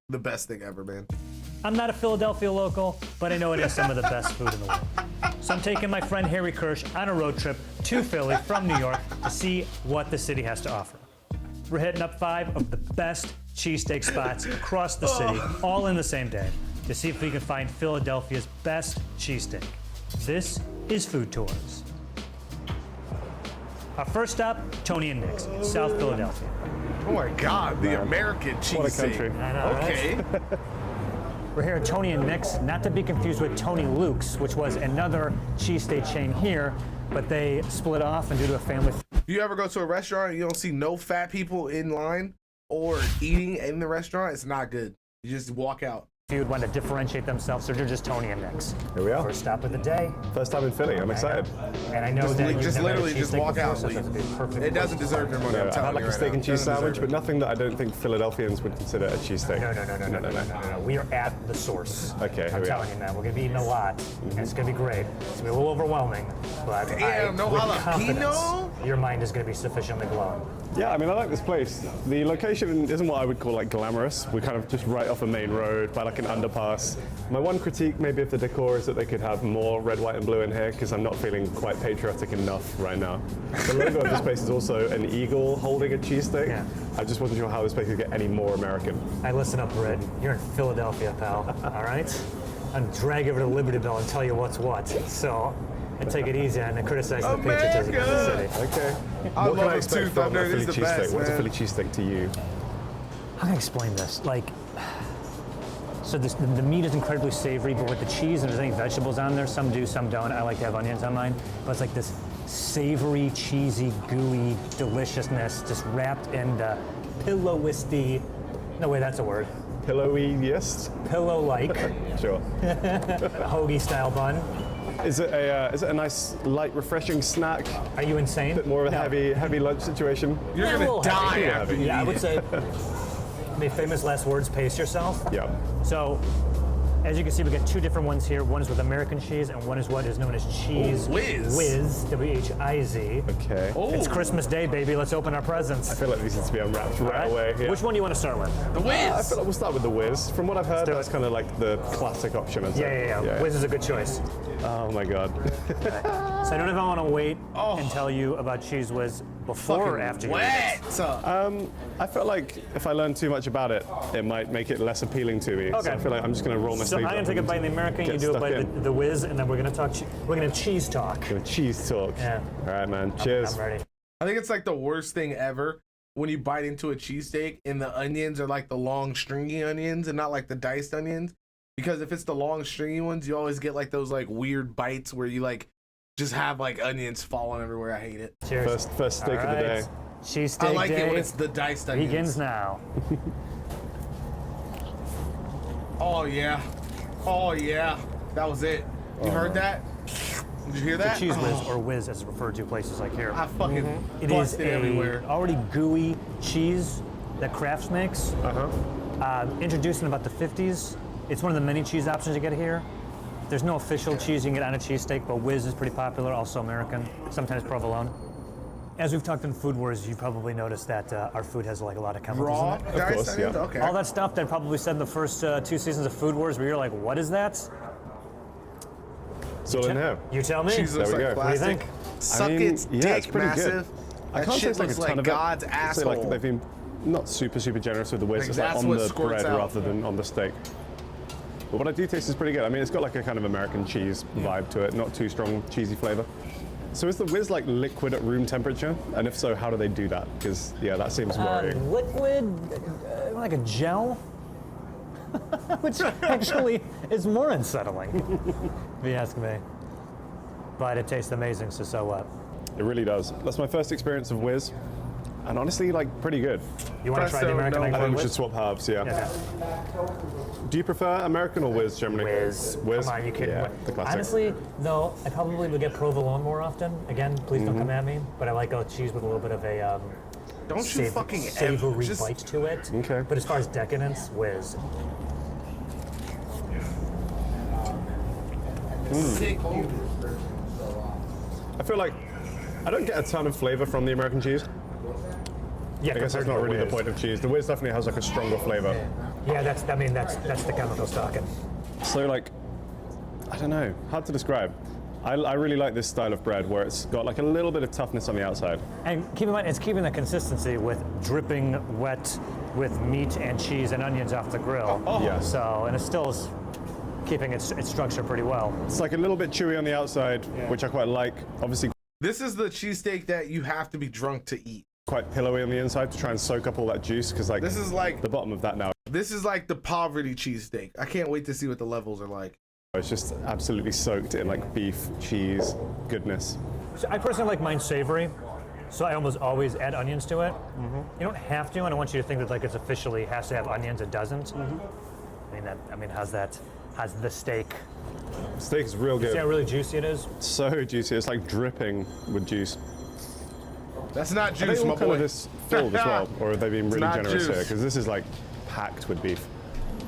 the best thing ever, man. I'm not a Philadelphia local, but I know it is some of the best food in the world. So I'm taking my friend Harry Kirsch on a road trip to Philly from New York to see what the city has to offer. We're hitting up 5 of the best cheesesteak spots across the city, all in the same day, to see if we can find Philadelphia's best cheesesteak. This is Food Tours. Our first stop, Tony and Nick's, South Philadelphia. Oh my God, the American cheesesteak. What a country. I know, Okay. right? We're here at Tony and Nick's, not to be confused with Tony Luke's, which was another cheesesteak chain here, but they split off and due to a family. You ever go to a restaurant and you don't see no fat people in line or eating in the restaurant? It's not good. You just walk out. Feud want to differentiate themselves, so they're just Tony and Nick's. Here we are. First stop of the day. First time in Philly. I'm excited. And I know Just, that just you've never literally had a just cheesesteak walk before, out. so Leave. this would be a perfect It doesn't place deserve your money. I'm I've telling had like you a right steak now. and cheese Doesn't sandwich, deserve but nothing that I don't think Philadelphians would consider a cheesesteak. No. We are at the source. Okay, here I'm we telling are. you, man, we're going to be eating a lot, and it's going to be great. It's going to be a little overwhelming, but Damn, no with jalapeno? confidence, your mind is going to be sufficiently blown. Yeah, I mean, I like this place. The location isn't what I would call like glamorous. We're kind of just right off a main road by like an underpass. My one critique maybe of the decor is that they could have more red, white, and blue in here because I'm not feeling quite patriotic enough right now. The logo of this place is also an eagle holding a cheesesteak. Yeah. I just wasn't sure how this place could get any more American. Hey, listen up, Red. You're in Philadelphia, pal. All right? I'm drag over to Liberty Bell and tell you what's what. So, and take it easy and criticize the patriotism of the city. Okay. I What can love I it expect too, from a Thunder. Philly It's the best, cheesesteak? What's a man. Philly cheesesteak to you? How can I explain this? Like, so the meat is incredibly savory, but with the cheese and there's any vegetables on there, some do, some don't. I like to have onions on mine, but it's like this savory, cheesy, gooey deliciousness just wrapped in the pillowisty. No way, that's a word. Pillowy, yes? Pillow-like Sure. hoagie style bun. Is it a nice, light, refreshing snack? Are you insane? A bit more of a No. heavy lunch situation? You're Yeah, a gonna little die heavy. after you Yeah, I eat would it. say the famous last words, pace yourself. Yeah. So, as you can see, we got 2 different ones here. One is with American cheese, and one is what is known as cheese whiz, W-H-I-Z. Okay. Oh, It's Christmas Day, baby. Let's open our presents. I feel like these need to be unwrapped right Right? away. Yeah. Which one do you want to start with? the I whiz. feel like we'll start with the whiz. From what I've heard, do that's it. kind of like the classic option. I'd say. Yeah. Whiz is a good choice. Oh my god. So I don't know if I want to wait Oh. and tell you about cheese whiz before or after you eat it. Wet. I feel like if I learn too much about it, it might make it less appealing to me. So Okay. I feel like I'm just going to roll my So I'm sleeves gonna up take a and bite in the American, you get do a stuck bite in. of the whiz, and then we're gonna talk. We're gonna cheese talk. Gonna cheese talk. Yeah. All right, man. Cheers. I'm ready. I think it's like the worst thing ever when you bite into a cheesesteak and the onions are like the long stringy onions and not like the diced onions. Because if it's the long stringy ones, you always get like those like weird bites where you like just have like onions falling everywhere. I hate it. Cheers. First steak of the day. Cheesesteak I like day it when it's the diced onions. begins now. Oh yeah. Oh yeah. That was it. You heard that? Did you hear that? Cheese whiz, Oh, or whiz as it's referred to places like here. I fucking It is busted a everywhere. already gooey cheese that Kraft makes. Introduced in about the 50s. It's one of the many cheese options you get here. There's no official cheese you can get on a cheesesteak, but whiz is pretty popular, also American, sometimes provolone. As we've talked in Food Wars, you've probably noticed that our food has like a lot of chemicals Raw in it. diced course, onions? yeah. Okay. All that stuff that probably said in the first 2 seasons of Food Wars, where you're like, what is that? It's all in here. You tell me. Cheese There looks we like go. What do you plastic. think? Suck I mean, its yeah, dick, it's pretty good. massive. I That can't say shit it's like looks a ton like of God's it. I'd say, like asshole. they've been not super generous with the whiz. Like, It's like that's on what the squirts bread out. rather than on the steak. But what I do taste is pretty good. I mean, it's got like a kind of American cheese vibe to it, not too strong cheesy flavor. So is the whiz like liquid at room temperature? And if so, how do they do that? Because yeah, that seems worrying. Liquid, like a gel, which actually is more unsettling, if you ask me. But it tastes amazing, so what? It really does. That's my first experience of whiz, and honestly, like pretty good. You want to try the Presto, American no I I grew think we with? should swap halves. Yeah. Okay. Do you prefer American or whiz generally? Whiz. Whiz. Come on, you kidding? Yeah, me? the classic. Honestly, though, I probably would get provolone more often. Again, please don't Mm-hmm. come at me. But I like a cheese with a little bit of a Don't you fucking savory just bite to it. Okay. But as far as decadence, whiz. sick. I feel like I don't get a ton of flavor from the American cheese. Yeah, I guess that's not really the point of cheese. The whiz definitely has like a stronger flavor. Yeah, that's the chemicals talking. So like, I don't know, hard to describe. I really like this style of bread where it's got like a little bit of toughness on the outside. And keep in mind, it's keeping the consistency with dripping wet with meat and cheese and onions off the grill. Yeah. So, and it still is keeping its structure pretty well. It's like a little bit chewy on the outside, which I quite like. Obviously, This is the cheesesteak that you have to be drunk to eat. quite pillowy on the inside to try and soak up all that juice, because like This is like the bottom of that now. This is like the poverty cheesesteak. I can't wait to see what the levels are like. It's just absolutely soaked in like beef, cheese, goodness. So I personally like mine savory, so I almost always add onions to it. You don't have to, and I want you to think that like it's officially has to have onions. It doesn't. I mean, how's that? How's the steak? Steak is real good. See how really juicy it is? So juicy. It's like dripping with juice. That's not Are they juice, all my kind of boy. this filled as well, or have they been really not generous here? juice. Because this is like packed with beef.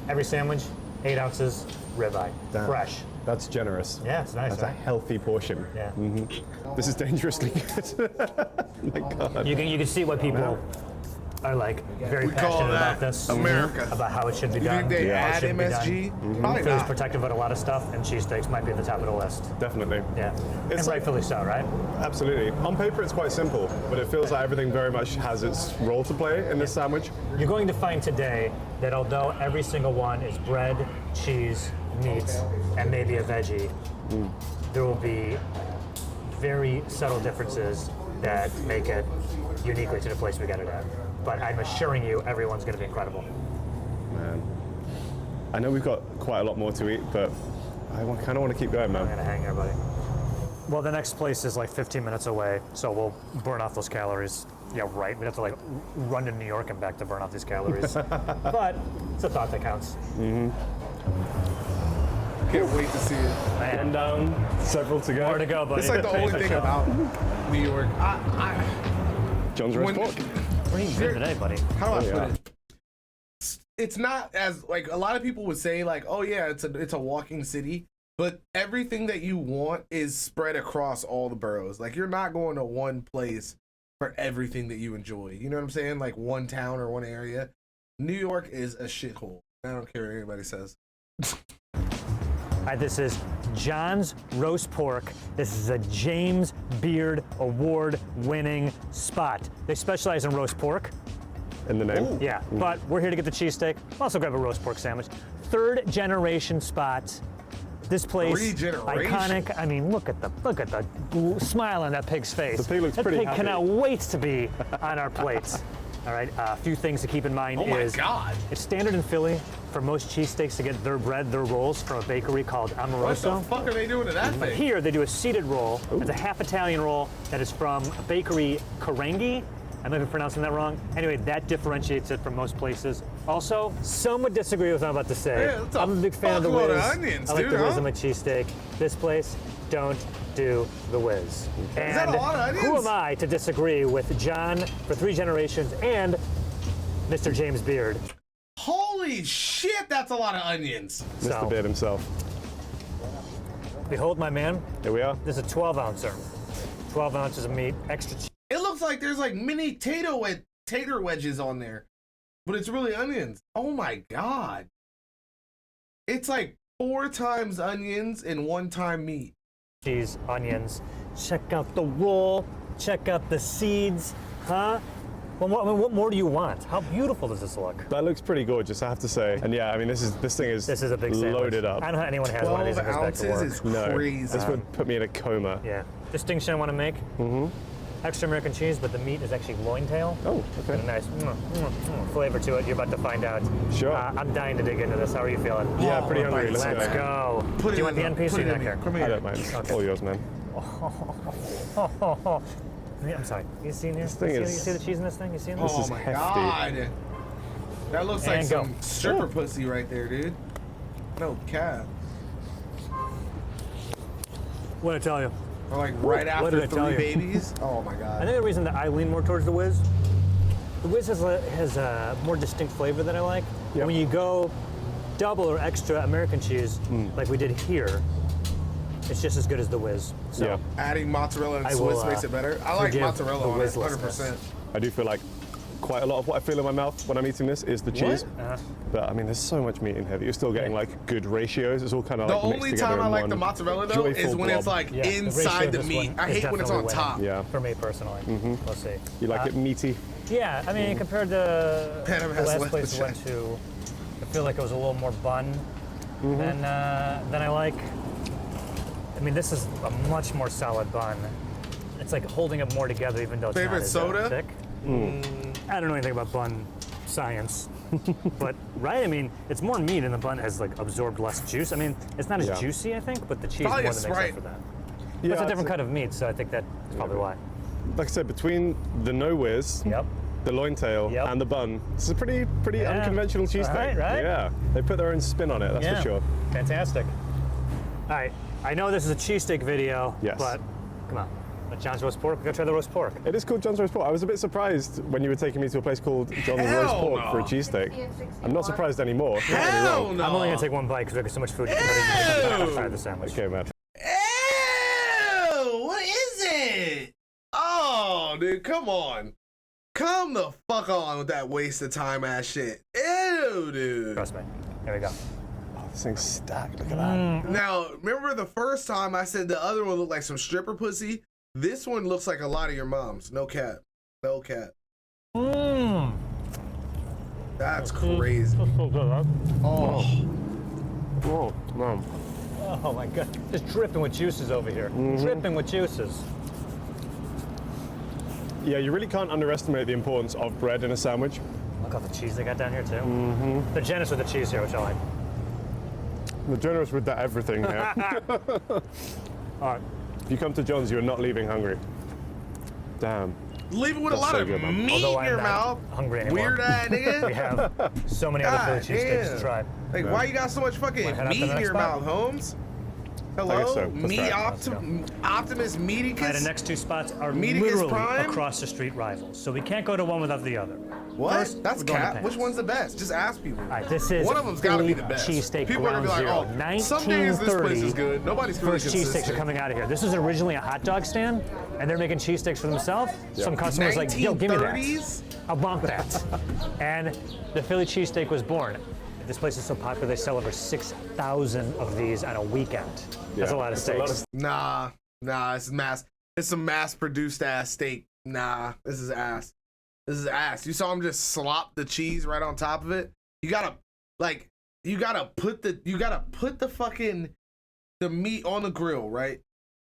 Every sandwich, 8 ounces, ribeye, Damn. fresh. That's generous. Yeah, it's nice. That's a Right? healthy portion. Yeah. This is dangerously good. My God. You can see why people are like very We call passionate that about this, America. about how it should be You done. think they how it add should be done. MSG? Probably Philly's not. protective about a lot of stuff, and cheesesteaks might be at the top of the list. Definitely. Yeah, It's and like- rightfully so, right? Absolutely. On paper, it's quite simple, but it feels like everything very much has its role to play in this sandwich. You're going to find today that although every single one is bread, cheese, meat, and maybe a veggie, there will be very subtle differences that make it uniquely to the place we get it at. But I'm assuring you, everyone's going to be incredible. Man. I know we've got quite a lot more to eat, but I kind of want to keep going, I'm man. going to hang here, buddy. Well, the next place is like 15 minutes away, so we'll burn off those calories. Yeah, right. We'd have to like run to New York and back to burn off these calories. But it's a thought that counts. Can't wait to see it. One down, several to go. More to go, buddy. It's like the only thing about New York. John's roast when- pork. What are you doing today, buddy? How do I Oh, put yeah. it? It's not as like a lot of people would say like, oh yeah, it's a walking city, but everything that you want is spread across all the boroughs. Like you're not going to one place for everything that you enjoy. You know what I'm saying? Like one town or one area. New York is a shithole. I don't care what anybody says. All right, this is John's Roast Pork. This is a James Beard Award-winning spot. They specialize in roast pork. In the name. Ooh. Yeah, but we're here to get the cheesesteak. Also grab a roast pork sandwich. Third generation spot. This place, 3 generations? iconic. I mean, look at the smile on that pig's face. The pig looks that pretty pig happy. cannot wait to be on our plates. All right, a few things to keep in mind Oh my is God. it's standard in Philly for most cheesesteaks to get their bread, their rolls from a bakery called What the Amoroso. fuck are they doing to that thing? Here they do a seeded roll. It's a half Italian roll that is from a bakery Carengi. I might be pronouncing that wrong. Anyway, that differentiates it from most places. Also, some would disagree with what I'm about to say. Yeah, it's a I'm a big fan of the fuckload whiz. of onions, I like dude, the whiz huh? on my cheesesteak. This place, don't do the whiz. And that a lot of who onions? am I to disagree with John for 3 generations and Mr. James Beard? Holy shit, that's a lot of onions. Mr. So- Beard himself. Behold my man. Here we are. This is a 12-ouncer. 12 ounces of meat, extra cheese. It looks like there's like mini tater wedges on there, but it's really onions. Oh my God. It's like 4 times onions and 1 time meat. Cheese, onions. Check out the roll. Check out the seeds. Huh? Well, what more do you want? How beautiful does this look? That looks pretty gorgeous, I have to say. And yeah, I mean, this thing is This is a big sandwich. loaded up. I don't know how anyone has one of these 12 and goes back to work. ounces is No, crazy. this would put me in a coma. Yeah. Distinction I want to make. Extra American cheese, but the meat is actually loin tail. Oh, And a okay. nice flavor to it. You're about to find out. Sure. I'm dying to dig into this. How are you feeling? Yeah, pretty Oh, hungry. Let's Let's go. go. Put Do it you want the in end piece or put you it don't in care? here. Come I here. don't mind. All yours, man. I'm sorry. You see in here? thing you is- see the cheese in this thing? You see in This this? Oh is my hefty. God. That looks like And go. some stripper pussy right there, dude. No cap. What did I tell you? Or like right What did after I tell 3 you? babies. Oh my I God. think the reason that I lean more towards the whiz has a more distinct flavor that I like. Yep. When you go double or extra American cheese, like we did here, it's just as good as the whiz. So Yeah. Adding mozzarella and I Swiss will, makes it better. I like forgive mozzarella the on it, whizlessness. 100%. I do feel like quite a lot of what I feel in my mouth when I'm eating this is the cheese. But I mean, there's so much meat in here that you're still getting like good ratios. It's all kind of The like mixed only together time I in like one the mozzarella though is joyful when it's blob. like Yeah, the inside ratio the of this meat. one I is hate when it's on definitely top. winning. Yeah. For me personally. We'll see. You like it meaty? Yeah, I mean, compared to Pan the has last left place the we went to, I feel like it was a little more bun than I like. I mean, this is a much more solid bun. It's like holding it more together, even though it's Favorite not as soda? thick. I don't know anything about bun science, but right? I mean, it's more meat, and the bun has like absorbed less juice. I mean, it's not as Yeah. juicy, I think, but the cheese Probably more a than makes up Sprite. for that. Yeah, But it's a I'd different say- cut of meat, so I think that's probably why. Like I said, between the no whiz, Yep. the loin tail, Yep. and the bun, it's a pretty Yeah. unconventional cheesesteak. Right? Yeah, they put their own spin on it. That's for sure. Fantastic. All right, I know this is a cheesesteak video, Yes. but come on. John's roast pork. We gotta try the roast pork. It is called John's Roast Pork. I was a bit surprised when you were taking me to a place called John's Hell Roast Pork no. for a cheesesteak. I'm not surprised anymore. Don't get me Hell wrong. no. I'm only gonna take one bite because we got so much food. But I'm Ew. try the sandwich. Okay, man. Ew! What is it? Oh, dude, come on. Come the fuck on with that waste of time ass shit. Ew, dude. Trust me. Here we go. Oh, this thing's stacked. Look at that. Now, remember the first time I said the other one looked like some stripper pussy? This one looks like a lot of your moms. No cap. No cap. Mmm. That's crazy. So good, huh? Oh, Oh, man. Oh my god. Just dripping with juices over here. Dripping with juices. Yeah, you really can't underestimate the importance of bread in a sandwich. Look at the cheese they got down here too. They're generous with the cheese here, which I like. We're generous with that everything here. All right. If you come to John's, you're not leaving hungry. Damn. leave it with a That's lot so of good, man. meat Although in I'm your not mouth. hungry anymore. Weird ass We nigga. have so many other God Philly cheesesteaks damn. to try. Like, why you got so much fucking Wanna head out to meat the in next your spot? mouth, Holmes? I Hello? guess so. Let's Me try it. Optimus All right, the Medicus? next two spots are Medicus literally Prime? across the street rivals, so we can't go to one without the other. What? First, That's we're going to cap. Pam's. Which one's the best? Just ask people. All right, this is One of them's got to be Philly the best. cheesesteak People are ground gonna be like, zero. oh, some days this place is 1930. good. Nobody's really First cheesesteaks are consistent. coming out of here. This was originally a hot dog stand, and they're making cheesesteaks for themselves. Some customers like, yo, give me that. 1930s? I want that. And the Philly cheesesteak was born. This place is so popular, they sell over 6,000 of these on a weekend. That's a lot of It's a lot steaks. Nah, it's some mass-produced ass steak. Nah, this is ass. This is ass. You saw him just slop the cheese right on top of it. You gotta put the fucking the meat on the grill, right?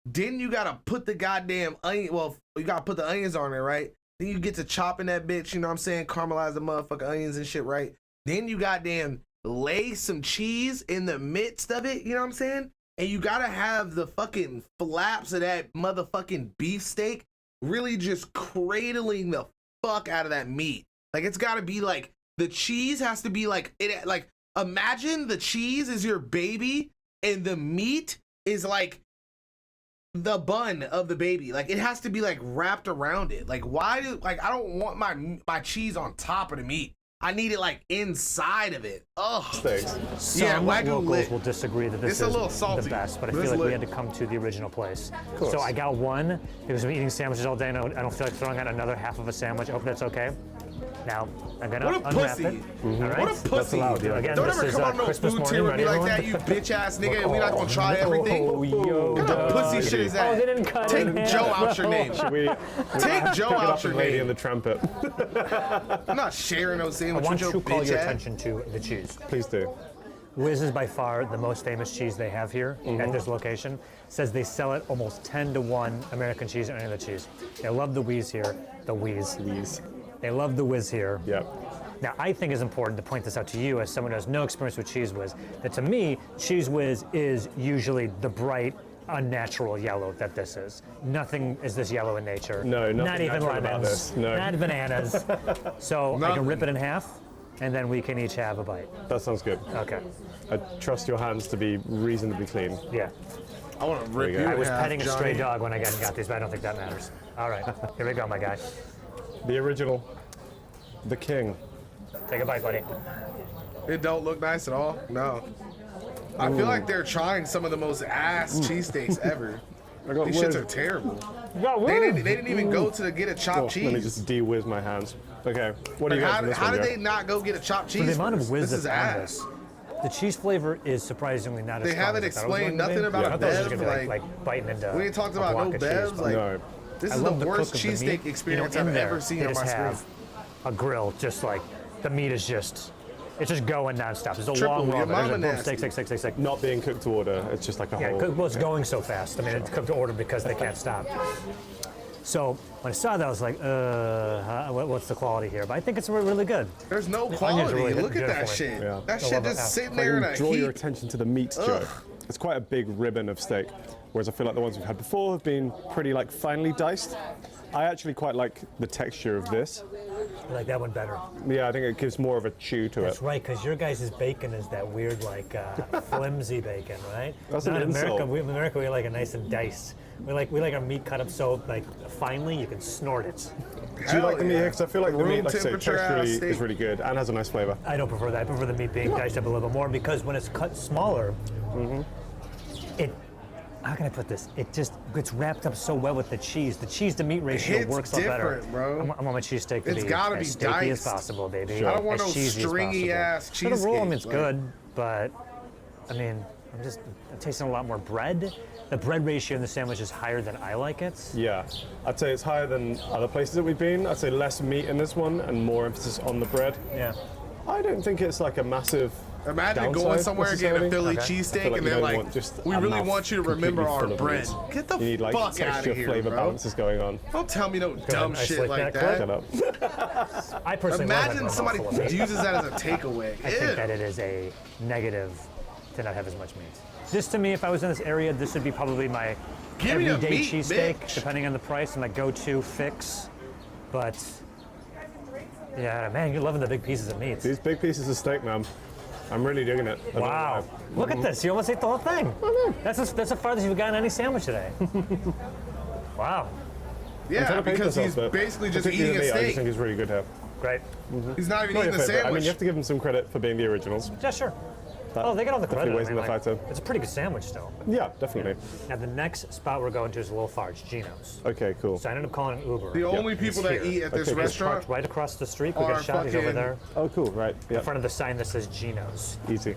Then you gotta put the goddamn onion. Well, you gotta put the onions on there, right? Then you get to chopping that bitch. You know what I'm saying? Caramelize the motherfucking onions and shit, right? Then you goddamn lay some cheese in the midst of it. You know what I'm saying? And you gotta have the fucking flaps of that motherfucking beef steak really just cradling the fuck out of that meat. Like, it's gotta be like, the cheese has to be like, like, imagine the cheese is your baby and the meat is like the bun of the baby. Like, it has to be like wrapped around it. Like, why do, like, I don't want my cheese on top of the meat. I need it like inside of it. Ugh. Steaks. Some Wagyu locals lit. will disagree that this It's a is little salty, the best, but I but feel it's like we lit. had to come to the original place. course. So I got one because we're eating sandwiches all day, and I don't feel like throwing out another half of a sandwich. I hope that's okay. Now, I'm gonna What a unwrap pussy. it. All right. What a pussy. allowed, yeah. Again, Don't this ever is come on no Christmas food morning. tier and be Ready, like that, everyone? you bitch ass nigga, and we not gonna try everything. Oh, yo, What kind of pussy shit is Oh, that? they didn't cut Take it in Joe half. out your name. Should we Take Joe pick it out up your and lady in name. the trumpet? I'm not sharing no I sandwich want with to your call bitch your ass. attention to the cheese. Please do. Whiz is by far the most famous cheese they have here at this location. Says they sell it almost 10 to 1 American cheese or any other cheese. They love the Whiz here. The Whiz. Please. They love the Whiz here. Yeah. Now, I think it's important to point this out to you as someone who has no experience with Cheese Whiz, that to me, Cheese Whiz is usually the bright, unnatural yellow that this is. Nothing is this yellow in nature. No, nothing not even natural about lemons, this, no. not bananas. So I can Nothing. rip it in half, and then we can each have a bite. That sounds good. Okay, I trust your hands to be reasonably clean. yeah. I want to rip There you you go. I was in half, petting a stray Johnny. dog when I got these, but I don't think that matters. All right, here we go, my guy. The original, the king. Take a bite, buddy. It don't look nice at all. No. I feel like they're trying some of the most ass cheesesteaks ever. I got These shits Whiz. are terrible. They didn't even go to get a chopped cheese. Let me just de-whiz my hands. Okay, what do you got? How did they not go get a chopped cheese? For the amount of whiz this is that's on ass. this, the cheese flavor is surprisingly not as They strong haven't as I thought it was explained going to be. nothing about I a thought it was just bev, gonna be like, biting into we ain't talked a about block no of cheese, bevs. but Like, No. this I is the love worst cook of the cheesesteak meat. experience in I've there, ever seen they on my just screen. have a grill, just like the meat is just, it's just going nonstop. There's a Triple, long your run. There's mama a boom, nasty. steak. Not being cooked to order. It's just like a Yeah, whole. well, it's going so fast. I mean, it's cooked to order because they can't stop. So when I saw that, I was like, what's the quality here? But I think it's really good. There's no onions quality. really Look at that beautiful. shit. Yeah. That I shit love it. just sitting If I there in can a draw your heap. attention to the meat, Joe. It's quite a big ribbon of steak, whereas I feel like the ones we've had before have been pretty like finely diced. I actually quite like the texture of this. I like that one better. Yeah, I think it gives more of a chew to That's it. right, because your guys' bacon is that weird, like flimsy bacon, right? That's Not an in America. insult. In America, we like it nice and diced. We like our meat cut up so like finely you can snort it. Do you like the meat? yeah. Because I feel like the Room meat, like I say, temperature texturally steak. is really good and has a nice flavor. I don't prefer that. I prefer the meat being diced up a little bit more because when it's cut smaller, it. How can I put this? It just gets wrapped up so well with the cheese. The cheese to meat ratio hits works a lot better. different, bro. I want my cheesesteak to It's be gotta as be steaky as diced. possible, baby. I don't want as no cheesy as stringy possible. ass For the roll, I mean, cheesecake, it's like- good, but I mean, I'm tasting a lot more bread. The bread ratio in the sandwich is higher than I like it. Yeah, I'd say it's higher than other places that we've been. I'd say less meat in this one and more emphasis on the bread. Yeah. I don't think it's like a massive. Imagine downside going somewhere and getting a necessarily. Philly Okay. I cheesesteak feel like and you they're don't like, want just we a really mouth want you to remember completely our full of bread. meat. Get the You need like fuck out texture, of here, flavor bro. balances going on. Don't tell me no dumb ahead, shit isolate like that that. Shut up. I personally love Imagine it somebody full of meat. uses that as a takeaway. I think that it is a negative to not have as much meat. This to me, if I was in this area, this would be probably my Give me the everyday meat, cheesesteak, bitch. depending on the price, and my go-to fix. But yeah, man, you're loving the big pieces of meat. These big pieces of steak, man. I'm really digging it. I don't Wow, know. look at this! You almost ate the whole thing. That's the farthest you've gotten any sandwich today. Wow, Yeah, Trying to pace because he's myself, but basically just particularly eating a the meat, I just steak. think it's really good here. great. He's not even Not eating your the favorite. I mean, sandwich. you have to give them some credit for being the originals. Yeah, sure. That Oh, they get all the definitely credit. weighs in the factor. It's a pretty good sandwich still. Yeah, definitely. Now the next spot we're going to is a little far. It's Geno's. Okay, cool. So I ended up calling an Uber. The only people that here. eat at this Okay, good. restaurant Parked right across the street. We are got shot. He's over fucking- there Oh, cool. Right. Yeah. in front of the sign that says Geno's. Easy.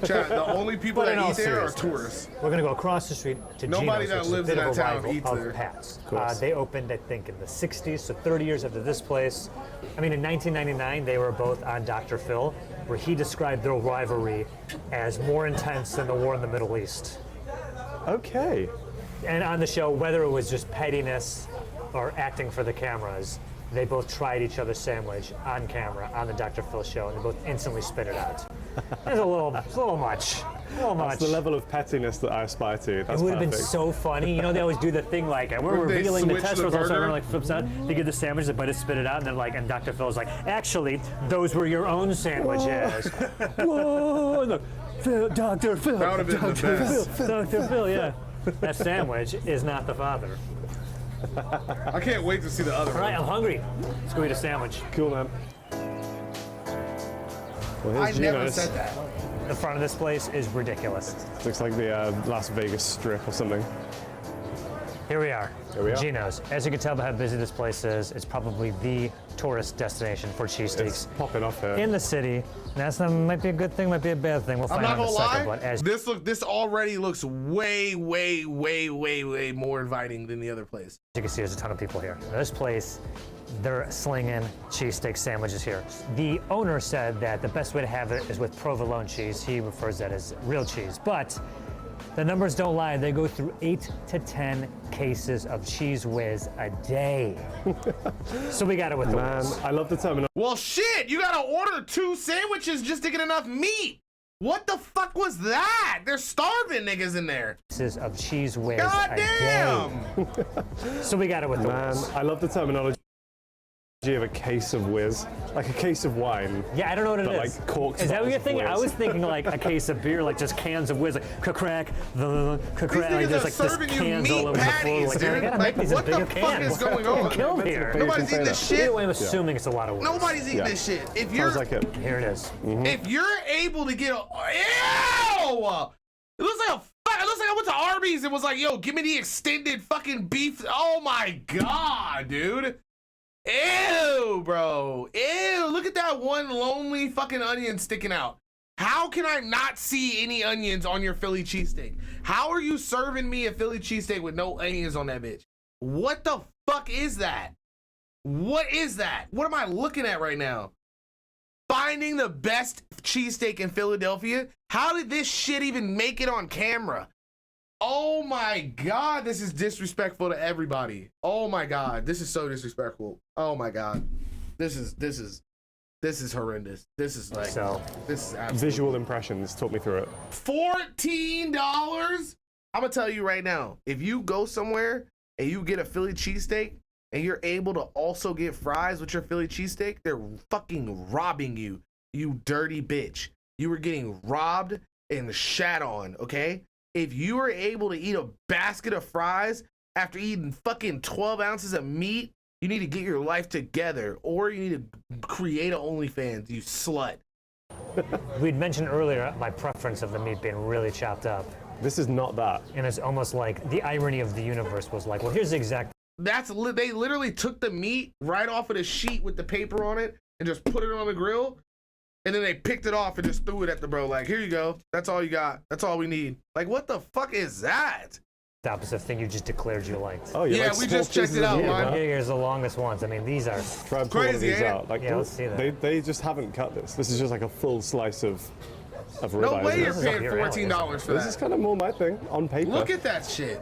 Chat, the only people But in that all eat there are seriousness, tourists. We're going to go across the street to Nobody Geno's, that which is lives a in bit of that a town rival eats of there. Pat's. course. They opened, I think, in the 60s, so 30 years after this place. I mean, in 1999, they were both on Dr. Phil, where he described their rivalry as more intense than the war in the Middle East. Okay. And on the show, whether it was just pettiness or acting for the cameras, they both tried each other's sandwich on camera on the Dr. Phil show, and they both instantly spit it out. It's a little much. A little much. That's the level of pettiness that I aspire to. That's It would have been perfect. so funny. You know, they always do the thing like, we're Would they revealing the switch test the results, so burger? everyone like flips out. They give the sandwich, they bite it, spit it out, and then like, and Dr. Phil's like, actually, those were your own sandwiches. Whoa, look, Phil, Dr. Phil, That would have been the best. Dr. Phil, yeah. That sandwich is not the father. I can't wait to see the other All right, one. I'm hungry. Let's go eat a sandwich. Cool, man. Well, I here's never Geno's. said that. The front of this place is ridiculous. Looks like the Las Vegas Strip or something. Here we are. Here we are. Geno's. As you can tell by how busy this place is, it's probably the tourist destination for cheesesteaks It's popping off here. in the city. Might be a good thing, might be a bad thing. We'll I'm find not out in a gonna second. lie. But as This already looks way more inviting than the other place. you can see, there's a ton of people here. This place, they're slinging cheesesteak sandwiches here. The owner said that the best way to have it is with provolone cheese. He refers that as real cheese. But the numbers don't lie. They go through 8 to 10 cases of Cheese Whiz a day. So we got it with the Man, whiz. I love the terminology Well, shit, you gotta order 2 sandwiches just to get enough meat. What the fuck was that? They're starving niggas in there. Cases of Cheese Whiz God a damn. day. So we got it with the Man, whiz. I love the terminology of a case of whiz, like a case of wine. Yeah, I don't know what it But, is. like, corked Is that what bottles you're of thinking? I whiz. was thinking like a case of beer, like just cans of whiz, like crack, crack. niggas There's are like just serving you cans meat all over the floor. patties, Like, dude. I gotta Like, make these in what the bigger fuck cans. is going I'm on? killed Meant to here. be- Nobody's can say eating that. this shit. Either way, I'm assuming it's a lot of whiz. Nobody's eating Yeah. this shit. If you're Sounds like it. Here it is. if you're able to get a ew, it looks like a fuck? It looks like I went to Arby's and was like, yo, give me the extended fucking beef. Oh my God, dude. Ew, bro. Ew, look at that one lonely fucking onion sticking out. How can I not see any onions on your Philly cheesesteak? How are you serving me a Philly cheesesteak with no onions on that bitch? What the fuck is that? What is that? What am I looking at right now? Finding the best cheesesteak in Philadelphia? How did this shit even make it on camera? Oh my God, this is disrespectful to everybody. Oh my God, this is so disrespectful. Oh my God, this is horrendous. This is like, this is absolutely. Visual impressions, talk me through it. $14? I'm gonna tell you right now, if you go somewhere and you get a Philly cheesesteak and you're able to also get fries with your Philly cheesesteak, they're fucking robbing you, you dirty bitch. You were getting robbed and shat on, okay? If you are able to eat a basket of fries after eating fucking 12 ounces of meat, you need to get your life together, or you need to create an OnlyFans, you slut. We'd mentioned earlier my preference of the meat being really chopped up. This is not that. And it's almost like the irony of the universe was like, well, here's the exact. They literally took the meat right off of the sheet with the paper on it and just put it on the grill. And then they picked it off and just threw it at the bro. Like, here you go. That's all you got. That's all we need. Like, what the fuck is that? The opposite thing you just declared you liked. Oh, you yeah, like we just checked it out, man. Here's the longest ones. I mean, these are Try and pull one of crazy, these ain't it? out. Like, Yeah, let's see that. They just haven't cut this. This is just like a full slice of ribeye. No way you're isn't it? paying $14 for This is that. kind of more my thing on paper. Look at that shit.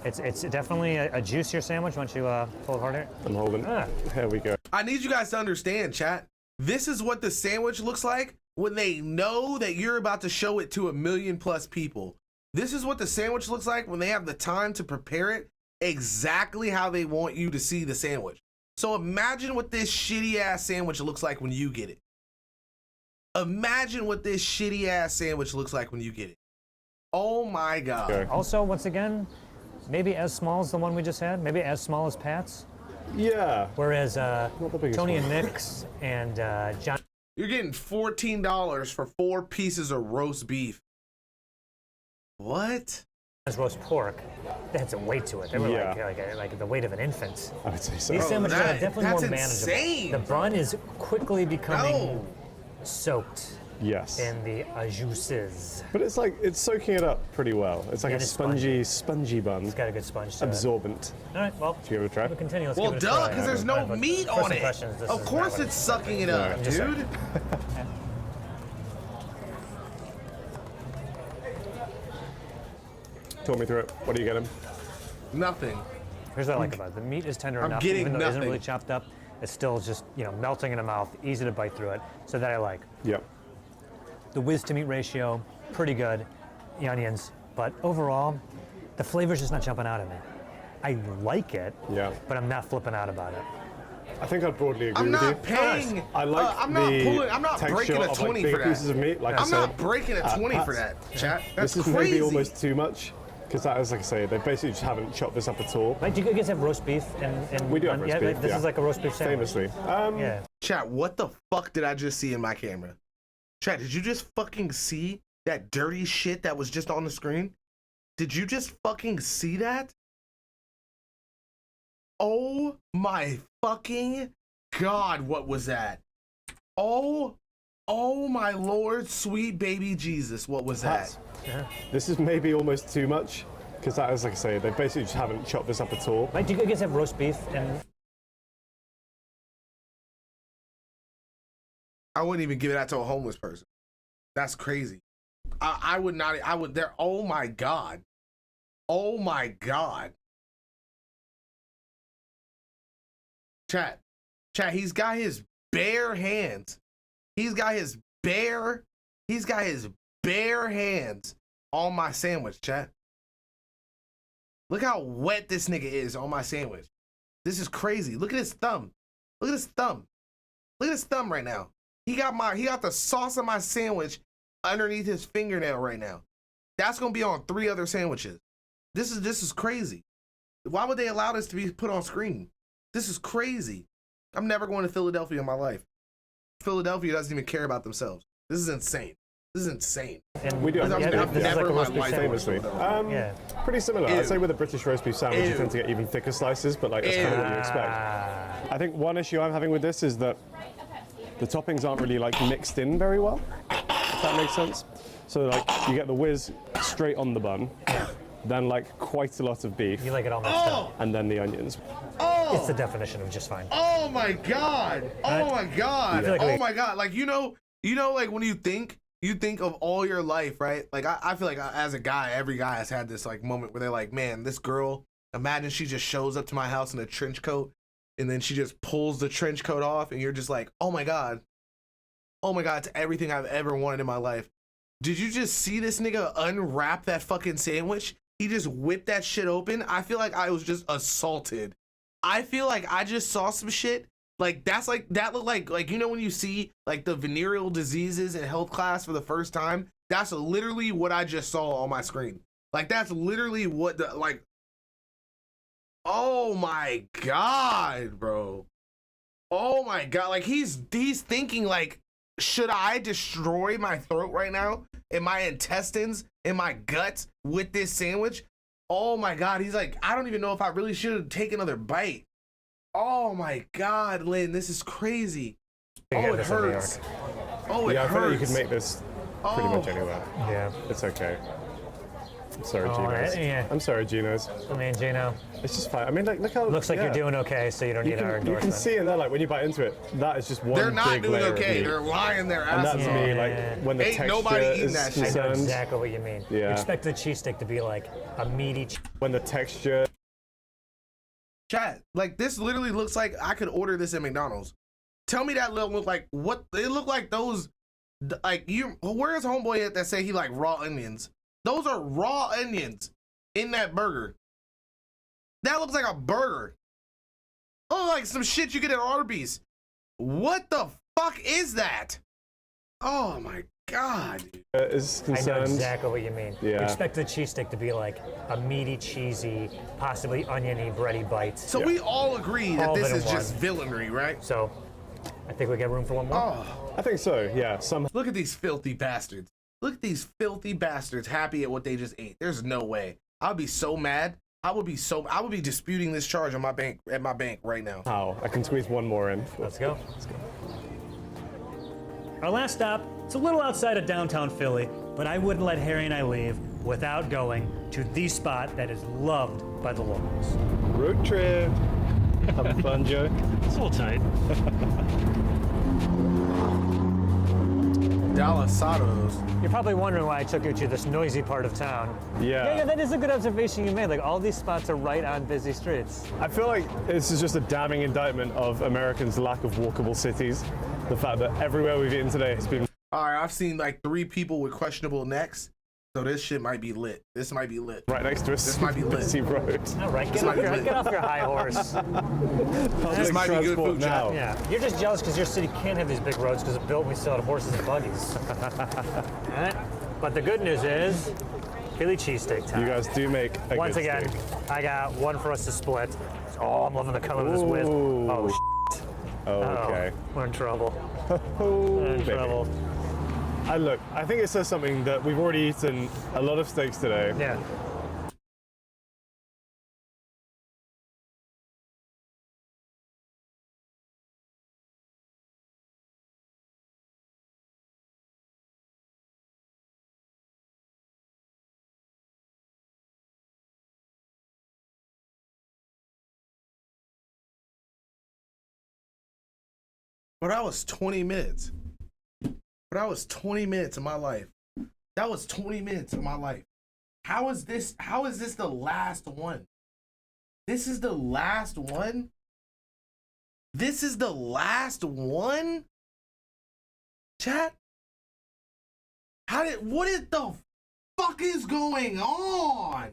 it's definitely a juicier sandwich once you pull it hard here. I'm holding. Ah. Here we go. I need you guys to understand, chat. This is what the sandwich looks like when they know that you're about to show it to 1 million+ people. This is what the sandwich looks like when they have the time to prepare it exactly how they want you to see the sandwich. So imagine what this shitty ass sandwich looks like when you get it. Imagine what this shitty ass sandwich looks like when you get it. Oh my God. Okay. Also, once again, maybe as small as the one we just had, maybe as small as Pat's. Yeah. Whereas the biggest Tony one. and Nick's and John. You're getting $14 for 4 pieces of roast beef. What? roast pork, they had some weight to it. They were Yeah. like the weight of an infant. I would say so. These sandwiches are definitely more that's manageable. insane. The bun is quickly becoming No. soaked Yes. in the juices. But it's like, it's soaking it up pretty well. It's like Yeah, a it is spongy bun. It's got a good sponge to it. Absorbent. All right, well, Should we give it a try? we'll continue. Let's Well, give it a duh, try. because there's no But meat first on it. impressions, this Of is course not what it's sucking it up, Just saying. dude. Talk me through it. What are you getting? Nothing. Here's what I like about it. The meat is tender I'm enough, getting even though it isn't nothing. really chopped up. It's still just, melting in the mouth, easy to bite through it. So that I like. Yep. The whiz to meat ratio, pretty good. The onions, but overall, the flavor's just not jumping out at me. I like it, Yeah. but I'm not flipping out about it. I think I'd broadly agree I'm with you. not paying. I like I'm not the pulling. I'm not texture breaking a of 20 like big for that. pieces of meat. Like I I'm said, not breaking a 20 for Pat's. that, chat. That's This is crazy. maybe almost too much, because that is, like I say, they basically just haven't chopped this up at all. Right, do you guys have roast beef? And We do have roast beef, This yeah. is like a roast beef sandwich. Famously. Yeah. Chat, what the fuck did I just see in my camera? Chat, did you just fucking see that dirty shit that was just on the screen? Did you just fucking see that? Oh my fucking God, what was that? Oh my Lord, sweet baby Jesus, what was that? This is maybe almost too much, because that is, like I say, they basically just haven't chopped this up at all. Right, do you guys have roast beef? And I wouldn't even give that to a homeless person. That's crazy. I would not. I would. There. Oh my God. Oh my God. Chat. He's got his bare hands. He's got his bare hands on my sandwich, chat. Look how wet this nigga is on my sandwich. This is crazy. Look at his thumb. Look at his thumb. Look at his thumb right now. He got the sauce of my sandwich underneath his fingernail right now. That's gonna be on 3 other sandwiches. This is crazy. Why would they allow this to be put on screen? This is crazy. I'm never going to Philadelphia in my life. Philadelphia doesn't even care about themselves. This is insane. This is insane. And We do have I've this is never like in a my roast beef life sandwich. famously. Yeah. Pretty similar. Ew. I'd say with a British roast beef sandwich, you Ew. tend to get even thicker slices, but like that's kind of what you expect. I think one issue I'm having with this is that the toppings aren't really like mixed in very well, if that makes sense. So like you get the whiz straight on the bun, then like quite a lot of beef, You like it all mixed up. and then the onions. It's the definition of just fine. Oh my god! Oh my god! I feel like Oh my god! Like you know, like when you think of all your life, right? Like I feel like as a guy, every guy has had this like moment where they're like, man, this girl. Imagine she just shows up to my house in a trench coat, and then she just pulls the trench coat off, and you're just like, oh my god, it's everything I've ever wanted in my life. Did you just see this nigga unwrap that fucking sandwich? He just whipped that shit open. I feel like I was just assaulted. I feel like I just saw some shit. Like that looked like you know when you see like the venereal diseases in health class for the first time? That's literally what I just saw on my screen. Like that's literally what the like. Oh my god, bro. Oh my god. Like he's thinking like, should I destroy my throat right now and my intestines and my guts with this sandwich? Oh my god, he's like, I don't even know if I really should have taken another bite. Oh my god, Lynn, this is crazy. Oh, it hurts. Oh, it Yeah, I feel like you hurts. could make this pretty much anywhere. Yeah. It's okay. I'm sorry, Oh, Geno's. yeah. I'm sorry, Geno's. I mean, Gino, It's just fine. I mean, like, look how looks like yeah. you're doing okay, so you don't You need our can, you endorsement. can see in there, like when you bite into it, that is just one They're not big doing layer okay. of meat. They're lying their And asses that's off. me, like when the Ain't texture nobody eating is that shit. I know concerned. exactly what you mean. You Yeah. expect the cheesesteak to be like a meaty. When the texture. Chat, like this literally looks like I could order this at McDonald's. Tell me that little look like what it look like those like you where's homeboy at that say he like raw onions? Those are raw onions in that burger. That looks like a burger. Oh, like some shit you get at Arby's. What the fuck is that? Oh my god. Is I know concerned. exactly what you mean. You Yeah. expect the cheesesteak to be like a meaty, cheesy, possibly oniony, bready bite. So we all agree that All this of it is in just one. villainy, right? So I think we got room for one more. Oh, I think so. Yeah. Some. look at these filthy bastards. Look at these filthy bastards happy at what they just ate. There's no way. I'd be so mad. I would be disputing this charge on my bank right now. How? I can squeeze one more in. Let's go. Our last stop, it's a little outside of downtown Philly, but I wouldn't let Harry and I leave without going to the spot that is loved by the locals. Road trip. Have fun, Joe. It's a little tight. Dalasados. You're probably wondering why I took you to this noisy part of town. Yeah, that is a good observation you made. Like, all these spots are right on busy streets. I feel like this is just a damning indictment of Americans' lack of walkable cities. The fact that everywhere we've eaten today has been. All right, I've seen like 3 people with questionable necks, so this shit might be lit. This might be lit. Right next to a This might be lit. busy road. All right, This might be lit. get off your high horse. This might be good Transport food, now. chat. Yeah, you're just jealous because your city can't have these big roads because it's built when we still had horses and buggies. All right? But the good news is, Philly cheesesteak time. You guys do make a Once good again, steak. I got one for us to split. Oh, I'm loving the color of this whiz. Ooh. Oh, Okay. we're in trouble. Oh, We're in baby. trouble. And look, I think it says something that we've already eaten a lot of steaks today. Yeah. But that was 20 minutes. But that was 20 minutes of my life. That was 20 minutes of my life. How is this the last one? This is the last one? This is the last one? Chat? What is the fuck is going on?